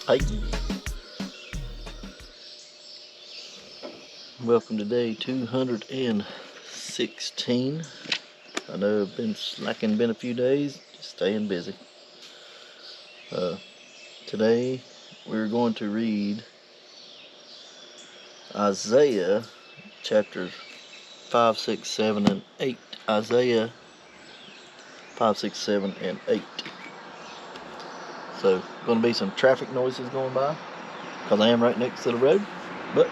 Hey, welcome to day 216. I know I've been slacking, been a few days, just staying busy. Today we're going to read Isaiah chapters 5, 6, 7, and 8. Isaiah 5, 6, 7, and 8. So, going to be some traffic noises going by because I am right next to the road. But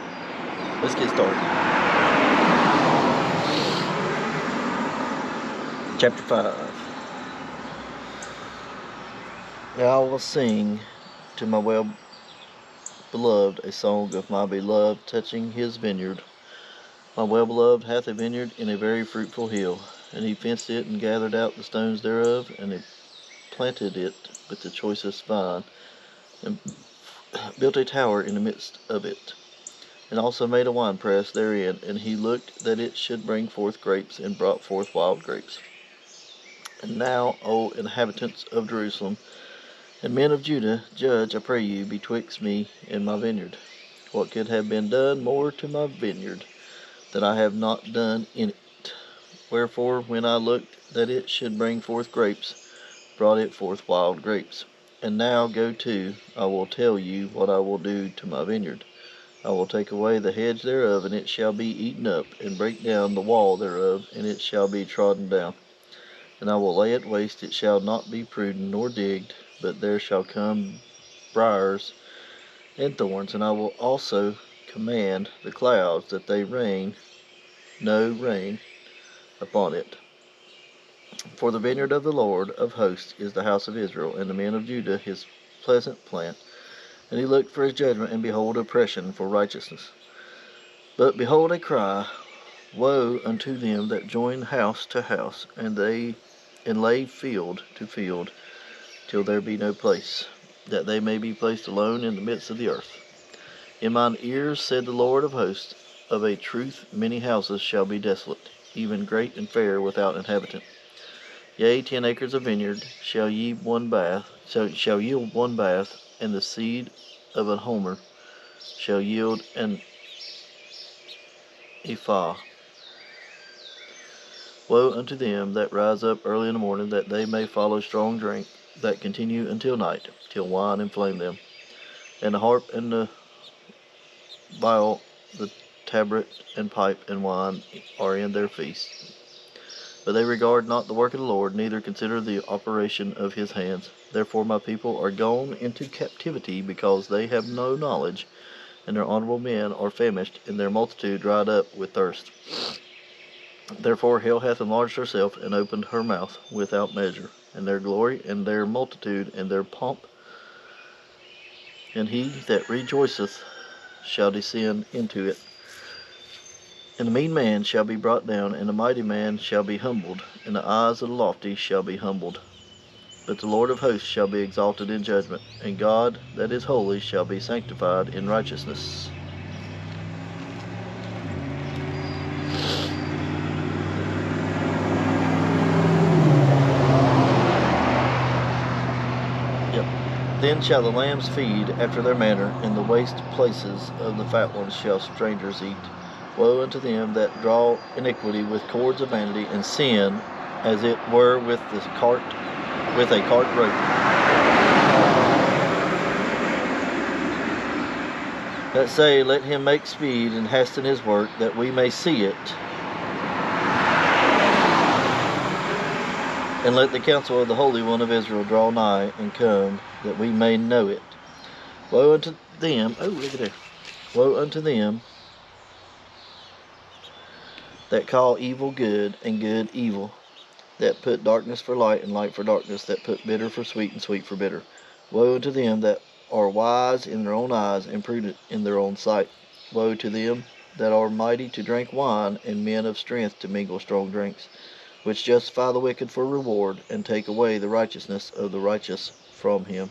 let's get started. Chapter 5. Now I will sing to my well-beloved a song of my beloved touching his vineyard. My well-beloved hath a vineyard in a very fruitful hill, and he fenced it and gathered out the stones thereof, and he planted it with the choicest vine, and built a tower in the midst of it, and also made a winepress therein, and he looked that it should bring forth grapes, and brought forth wild grapes. And now, O inhabitants of Jerusalem, and men of Judah, judge, I pray you, betwixt me and my vineyard. What could have been done more to my vineyard that I have not done in it? Wherefore, when I looked that it should bring forth grapes, brought it forth wild grapes. And now go to, I will tell you what I will do to my vineyard. I will take away the hedge thereof, and it shall be eaten up, and break down the wall thereof, and it shall be trodden down. And I will lay it waste, it shall not be pruned nor digged, but there shall come briars and thorns. And I will also command the clouds that they rain no rain upon it. For the vineyard of the Lord of hosts is the house of Israel, and the men of Judah his pleasant plant. And he looked for his judgment, and behold oppression for righteousness. But behold a cry, woe unto them that join house to house, and lay field to field, till there be no place, that they may be placed alone in the midst of the earth. In mine ears said the Lord of hosts, of a truth many houses shall be desolate, even great and fair without inhabitant. Yea, 10 acres of vineyard shall yield one bath, and the seed of an homer shall yield an ephah. Woe unto them that rise up early in the morning, that they may follow strong drink, that continue until night, till wine inflame them. And the harp and the viol, the tabret and pipe and wine are in their feast. But they regard not the work of the Lord, neither consider the operation of his hands. Therefore my people are gone into captivity, because they have no knowledge, and their honorable men are famished, and their multitude dried up with thirst. Therefore hell hath enlarged herself, and opened her mouth without measure, and their glory, and their multitude, and their pomp. And he that rejoiceth shall descend into it. And the mean man shall be brought down, and the mighty man shall be humbled, and the eyes of the lofty shall be humbled. But the Lord of hosts shall be exalted in judgment, and God that is holy shall be sanctified in righteousness. Then shall the lambs feed after their manner, in the waste places of the fat ones shall strangers eat. Woe unto them that draw iniquity with cords of vanity, and sin, as it were, with a cart rope. That say, let him make speed and hasten his work, that we may see it. And let the counsel of the Holy One of Israel draw nigh and come, that we may know it. Woe unto them, woe unto them that call evil good, and good evil, that put darkness for light, and light for darkness, that put bitter for sweet, and sweet for bitter. Woe unto them that are wise in their own eyes, and prudent in their own sight. Woe to them that are mighty to drink wine, and men of strength to mingle strong drinks, which justify the wicked for reward, and take away the righteousness of the righteous from him.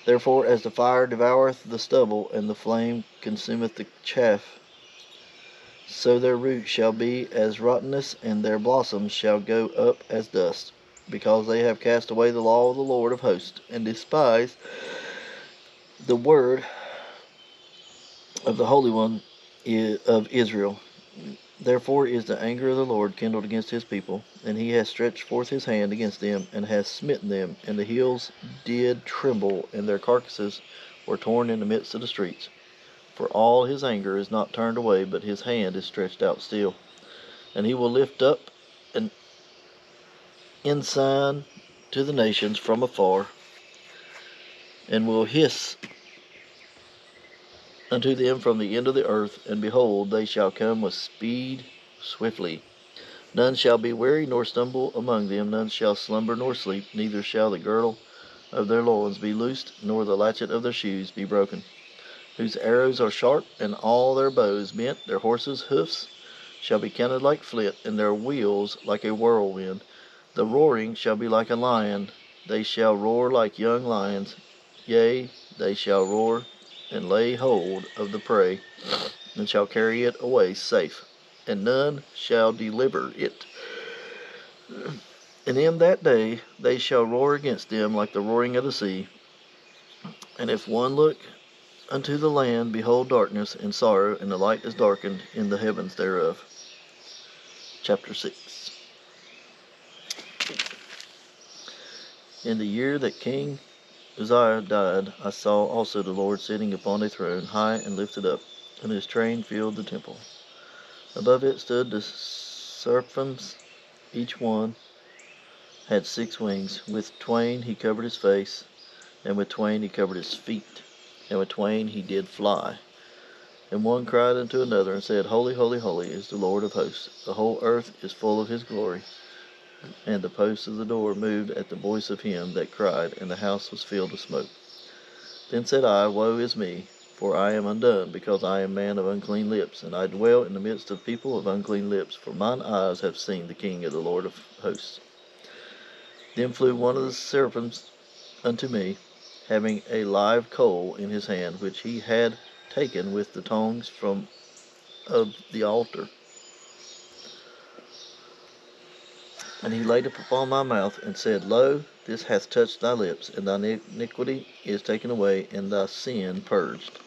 Therefore, as the fire devoureth the stubble, and the flame consumeth the chaff, so their root shall be as rottenness, and their blossoms shall go up as dust, because they have cast away the law of the Lord of hosts, and despised The word of the Holy One of Israel. Therefore is the anger of the Lord kindled against his people, and he has stretched forth his hand against them, and has smitten them, and the hills did tremble, and their carcasses were torn in the midst of the streets. For all his anger is not turned away, but his hand is stretched out still. And he will lift up an ensign to the nations from afar, and will hiss unto them from the end of the earth, and behold, they shall come with speed swiftly. None shall be weary nor stumble among them, none shall slumber nor sleep, neither shall the girdle of their loins be loosed, nor the latchet of their shoes be broken. Whose arrows are sharp, and all their bows bent, their horses' hoofs shall be counted like flint, and their wheels like a whirlwind. The roaring shall be like a lion, they shall roar like young lions, yea, they shall roar and lay hold of the prey, and shall carry it away safe, and none shall deliver it. And in that day they shall roar against them like the roaring of the sea. And if one look unto the land, behold darkness and sorrow, and the light is darkened in the heavens thereof. Chapter 6. In the year that King Uzziah died, I saw also the Lord sitting upon a throne, high and lifted up, and his train filled the temple. Above it stood the seraphims, each one had 6 wings. With twain he covered his face, and with twain he covered his feet, and with twain he did fly. And one cried unto another, and said, Holy, holy, holy is the Lord of hosts. The whole earth is full of his glory. And the posts of the door moved at the voice of him that cried, and the house was filled with smoke. Then said I, Woe is me, for I am undone, because I am a man of unclean lips, and I dwell in the midst of people of unclean lips, for mine eyes have seen the King of the Lord of hosts. Then flew one of the seraphims unto me, having a live coal in his hand, which he had taken with the tongs from of the altar. And he laid it upon my mouth, and said, Lo, this hath touched thy lips, and thy iniquity is taken away, and thy sin purged.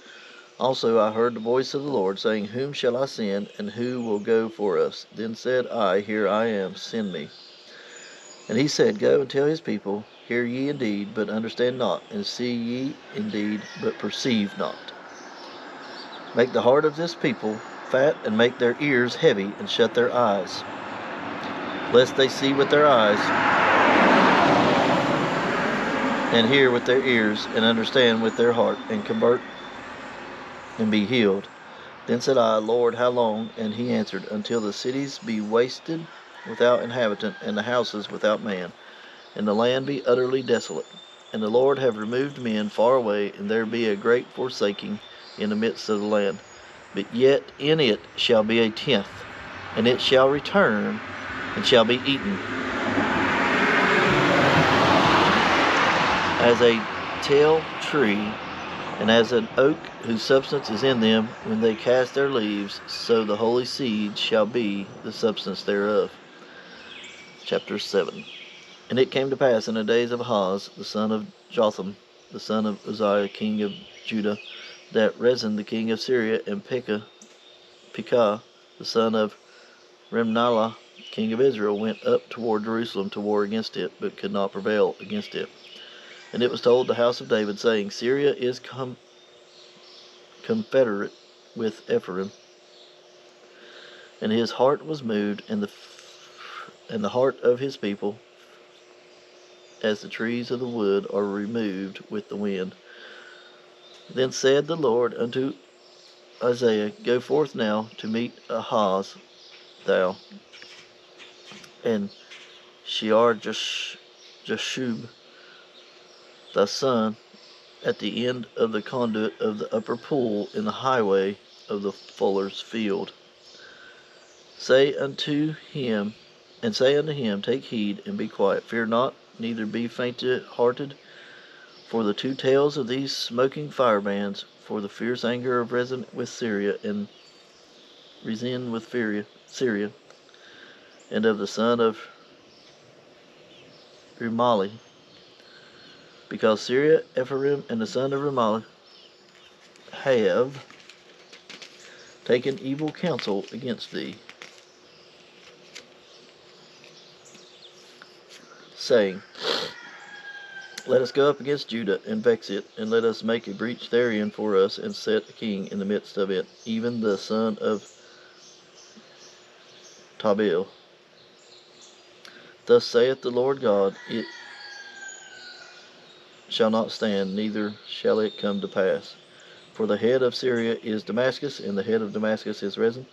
Also I heard the voice of the Lord, saying, Whom shall I send, and who will go for us? Then said I, Here I am, send me. And he said, Go and tell his people, Hear ye indeed, but understand not, and see ye indeed, but perceive not. Make the heart of this people fat, and make their ears heavy, and shut their eyes, lest they see with their eyes, and hear with their ears, and understand with their heart, and convert, and be healed. Then said I, Lord, how long? And he answered, Until the cities be wasted without inhabitant, and the houses without man, and the land be utterly desolate. And the Lord have removed men far away, and there be a great forsaking in the midst of the land. But yet in it shall be a tenth, and it shall return, and shall be eaten. As a tall tree, and as an oak whose substance is in them, when they cast their leaves, so the holy seed shall be the substance thereof. Chapter 7. And it came to pass in the days of Ahaz, the son of Jotham, the son of Uzziah, king of Judah, that Rezin, the king of Syria, and Pekah, the son of Remaliah, king of Israel, went up toward Jerusalem to war against it, but could not prevail against it. And it was told the house of David, saying, Syria is confederate with Ephraim. And his heart was moved, and the heart of his people, as the trees of the wood are removed with the wind. Then said the Lord unto Isaiah, Go forth now to meet Ahaz, thou, and Shear-Jashub, thy son, at the end of the conduit of the upper pool in the highway of the fuller's field. Say unto him, Take heed, and be quiet. Fear not, neither be faint-hearted, for the 2 tails of these smoking firebands, for the fierce anger of Rezin with Syria, and Rezin with Syria, and of the son of Remaliah, because Syria, Ephraim, and the son of Remaliah have taken evil counsel against thee, saying, Let us go up against Judah, and vex it, and let us make a breach therein for us, and set a king in the midst of it, even the son of Tabeel. Thus saith the Lord God, It shall not stand, neither shall it come to pass. For the head of Syria is Damascus, and the head of Damascus is Rezin.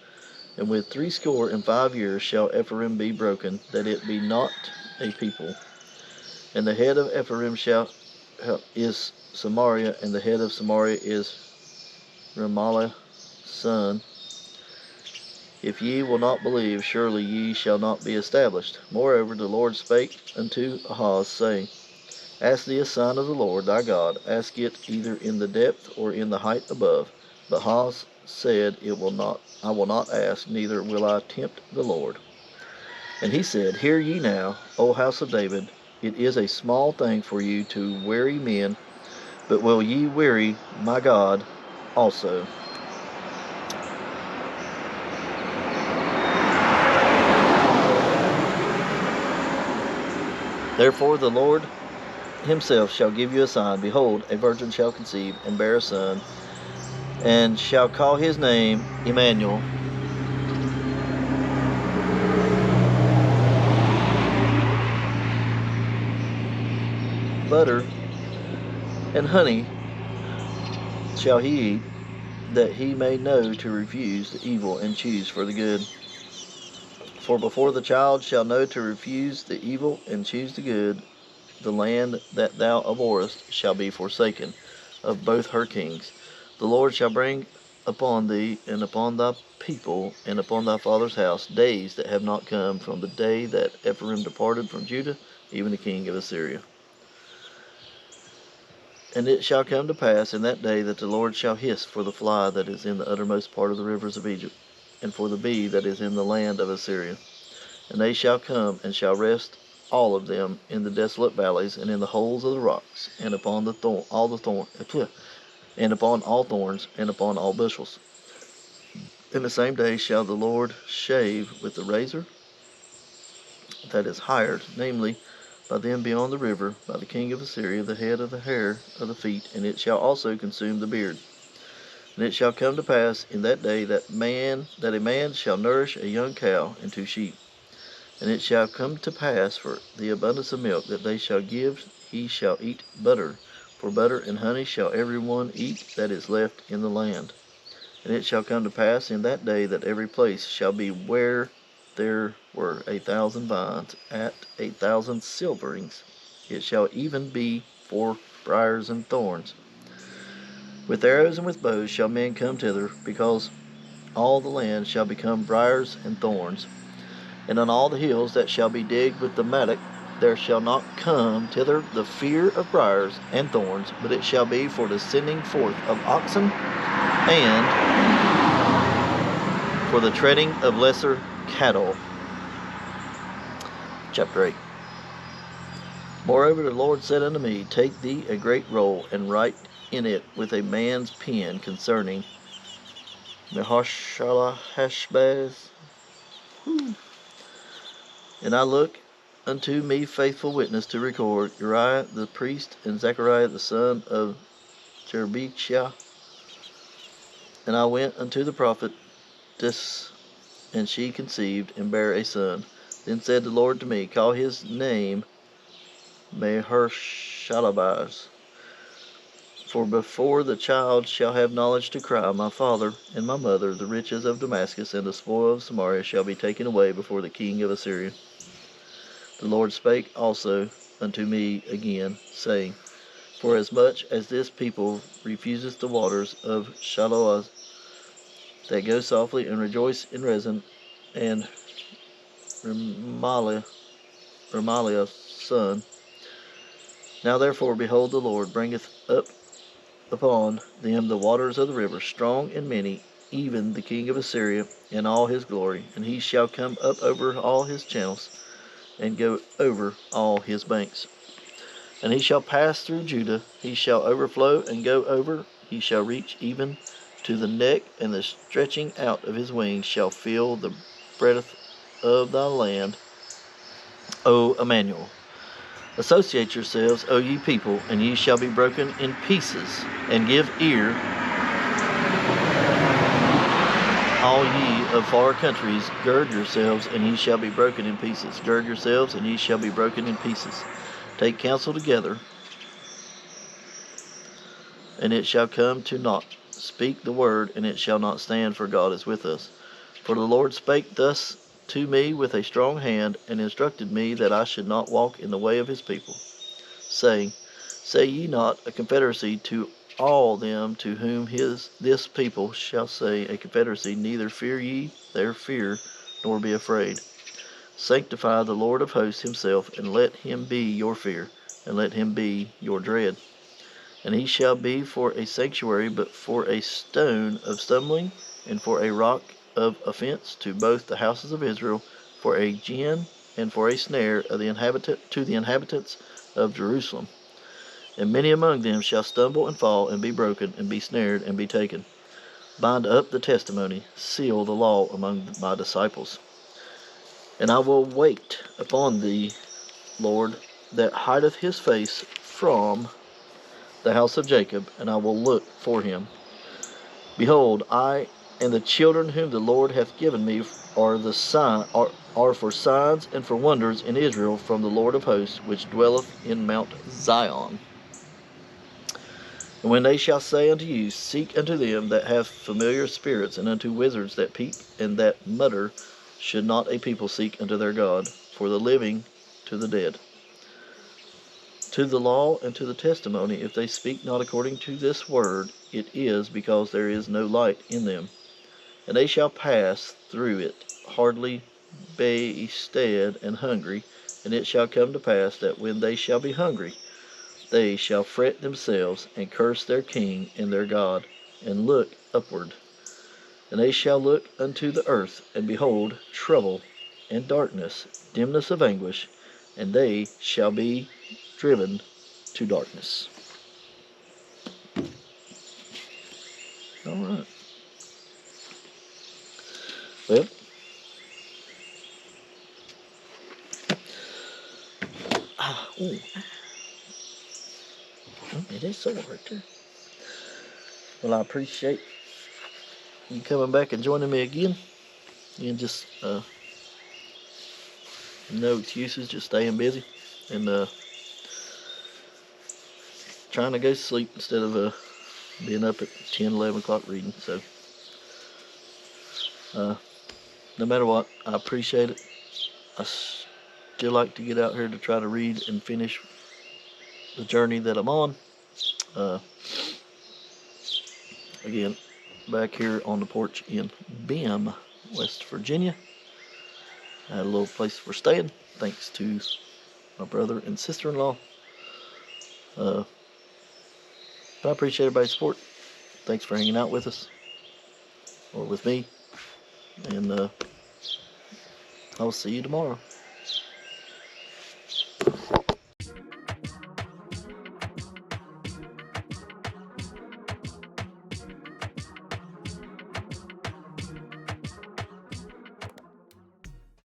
And with 65 years shall Ephraim be broken, that it be not a people. And the head of Ephraim is Samaria, and the head of Samaria is Remaliah's son. If ye will not believe, surely ye shall not be established. Moreover, the Lord spake unto Ahaz, saying, Ask thee a sign of the Lord thy God, ask it either in the depth or in the height above. But Ahaz said, I will not ask, neither will I tempt the Lord. And he said, Hear ye now, O house of David, it is a small thing for you to weary men, but will ye weary my God also? Therefore the Lord himself shall give you a sign. Behold, a virgin shall conceive, and bear a son, and shall call his name Emmanuel. Butter and honey shall he eat, that he may know to refuse the evil and choose for the good. For before the child shall know to refuse the evil and choose the good, the land that thou abhorrest shall be forsaken of both her kings. The Lord shall bring upon thee and upon thy people and upon thy father's house days that have not come from the day that Ephraim departed from Judah, even the king of Assyria. And it shall come to pass in that day that the Lord shall hiss for the fly that is in the uttermost part of the rivers of Egypt, and for the bee that is in the land of Assyria. And they shall come and shall rest all of them in the desolate valleys and in the holes of the rocks, and upon and upon all thorns, and upon all bushels. In the same day shall the Lord shave with the razor that is hired, namely, by them beyond the river, by the king of Assyria, the head of the hair of the feet, and it shall also consume the beard. And it shall come to pass in that day that a man shall nourish a young cow and 2 sheep. And it shall come to pass for the abundance of milk that they shall give, he shall eat butter. For butter and honey shall every one eat that is left in the land. And it shall come to pass in that day that every place shall be where there were 1,000 vines at 1,000 silverings. It shall even be for briars and thorns. With arrows and with bows shall men come thither, because all the land shall become briars and thorns. And on all the hills that shall be digged with the mattock, there shall not come thither the fear of briars and thorns, but it shall be for the sending forth of oxen, and for the treading of lesser cattle. Chapter 8. Moreover the Lord said unto me, Take thee a great roll, and write in it with a man's pen concerning Maher-shalal-hash-baz. And I look unto me faithful witness to record Uriah the priest and Zechariah the son of Jerebechiah. And I went unto the prophetess, and she conceived and bare a son. Then said the Lord to me, Call his name Maher-shalal-baz. For before the child shall have knowledge to cry, My father and my mother, the riches of Damascus and the spoil of Samaria shall be taken away before the king of Assyria. The Lord spake also unto me again, saying, Forasmuch as this people refuseth the waters of Shiloah, that go softly and rejoice in Rezin and Remaliah's son. Now therefore, behold, the Lord bringeth up upon them the waters of the river, strong and many, even the king of Assyria in all his glory, and he shall come up over all his channels, and go over all his banks. And he shall pass through Judah, he shall overflow and go over he shall reach even to the neck, and the stretching out of his wings shall fill the breadth of thy land, O Emmanuel. Associate yourselves, O ye people, and ye shall be broken in pieces, and give ear, all ye of far countries. Gird yourselves, and ye shall be broken in pieces. Gird yourselves, and ye shall be broken in pieces. Take counsel together, and it shall come to naught. Speak the word, and it shall not stand, for God is with us. For the Lord spake thus to me with a strong hand, and instructed me that I should not walk in the way of his people, saying, Say ye not a confederacy to all them to whom this people shall say a confederacy, neither fear ye their fear, nor be afraid. Sanctify the Lord of hosts himself, and let him be your fear, and let him be your dread. And he shall be for a sanctuary, but for a stone of stumbling, and for a rock of offense to both the houses of Israel, for a gin and for a snare of the inhabitants of Jerusalem. And many among them shall stumble and fall, and be broken, and be snared, and be taken. Bind up the testimony, seal the law among my disciples. And I will wait upon thee, Lord, that hideth his face from the house of Jacob, and I will look for him. Behold, I and the children whom the Lord hath given me are for signs and for wonders in Israel from the Lord of hosts, which dwelleth in Mount Zion. And when they shall say unto you, Seek unto them that have familiar spirits, and unto wizards that peep and that mutter, should not a people seek unto their God, for the living to the dead? To the law and to the testimony, if they speak not according to this word, it is because there is no light in them. And they shall pass through it, hardly bedstead and hungry, and it shall come to pass that when they shall be hungry, they shall fret themselves, and curse their king and their God, and look upward. And they shall look unto the earth, and behold trouble and darkness, dimness of anguish, and they shall be driven to darkness. All right. Well, it is sore right there. Well, I appreciate you coming back and joining me again. And just no excuses, just staying busy and trying to go to sleep instead of being up at 10, 11 o'clock reading. So no matter what, I appreciate it. I still like to get out here to try to read and finish the journey that I'm on. Again, back here on the porch in Bem, West Virginia. I had a little place for staying, thanks to my brother and sister-in-law. But I appreciate everybody's support. Thanks for hanging out with us, or with me. And I will see you tomorrow.